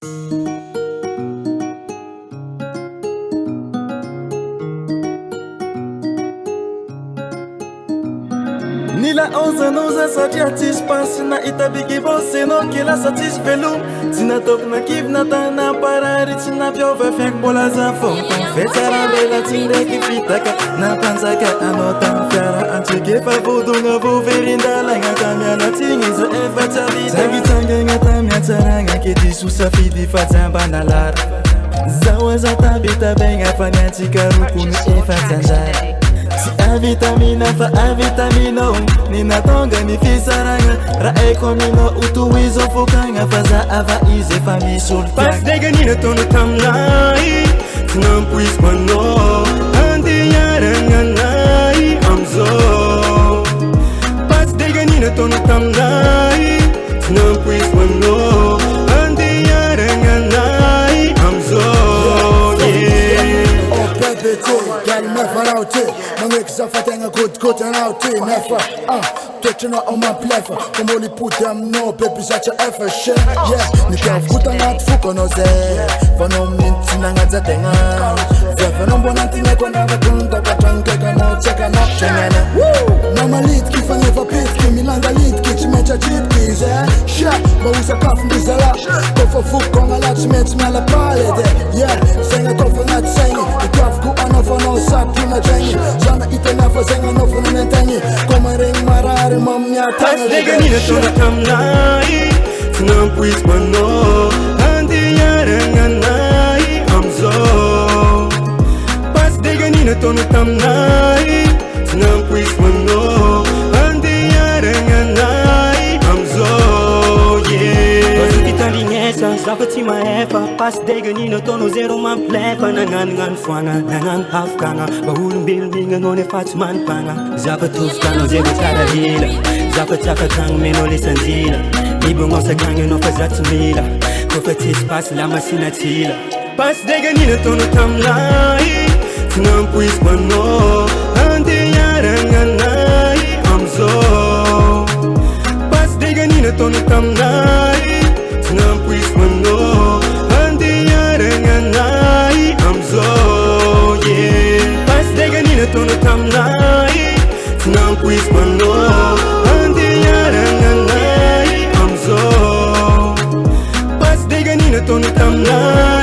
Nila oza satria tsisy pasy na itabiky vosenao ke lasa tsisy velomo tsy nataoko nakivy natana parary tsy nampiova fiaiko mbola zafo fetsarambela tsy ndraiky fitaka nampanjaka anao tamy fiara antseky efa vodogna voverindalagna tamianatsigny iza efa tsavita tsangitsangagna tamiatsaragna ke diso safidy fa jambandalara zao aza tabitabegna fa niantsika rokony efa tsanjara Avitamina fa avitamino ninatonga ni fisaranga raeko mino utuizo fokanga faza ava ize famisul pas dega nina tono tamlai nampuis mano andi yaranga nai amzo pas dega nina tono tamlai nampuis mano andi yaranga nai amzo oh baby gal me farauti Mangek zafatenga good anauti nefa Touching on my plefa Come only put them no baby such a effort shit Yeah, nikafuta ngat fuko no ze Vanom nintina ngat zatenga Vanom bonantine kwa nava kunta Katanke kano cheka no chengena Mama litki fanyeva pitki Milanga litki chimecha chipkis Shit, bausa kafu ndizala Kofa fuko ngala chimech mela palede Yeah, senga kofa ngat sengi Ikafu ku anofa no sap tina jengi Sana ite nafa senga no funa nentengi Koma ring marari Pas dega nina tono tamlai nampuis mano andi yaranga nai amzo Pas dega nina tono tamlai nampuis mano andi yaranga nai amzo Basuki talinesa zafatsy maefa Pas dega nina tono zero mamplefa Nagnanognano foagna nagnano hafokagna Mba olombelo mignanao nefa tsy manompagna Zava-tofokanao zay vo tsara hila Zafatsafakagna menao lesanjila Mibognosakagna anao fa zatsy mila Kofa tsisy pasy la masina tsila Pas dega nina tono tamlai nampuis mano andi yaranga nai amzo Pas dega nina tono tamlai nampuis mano andi yaranga nai amzo Pas dega nina tono tamlai nampuis mano andi yaranga nai amzo Pas dega nina tono tamlai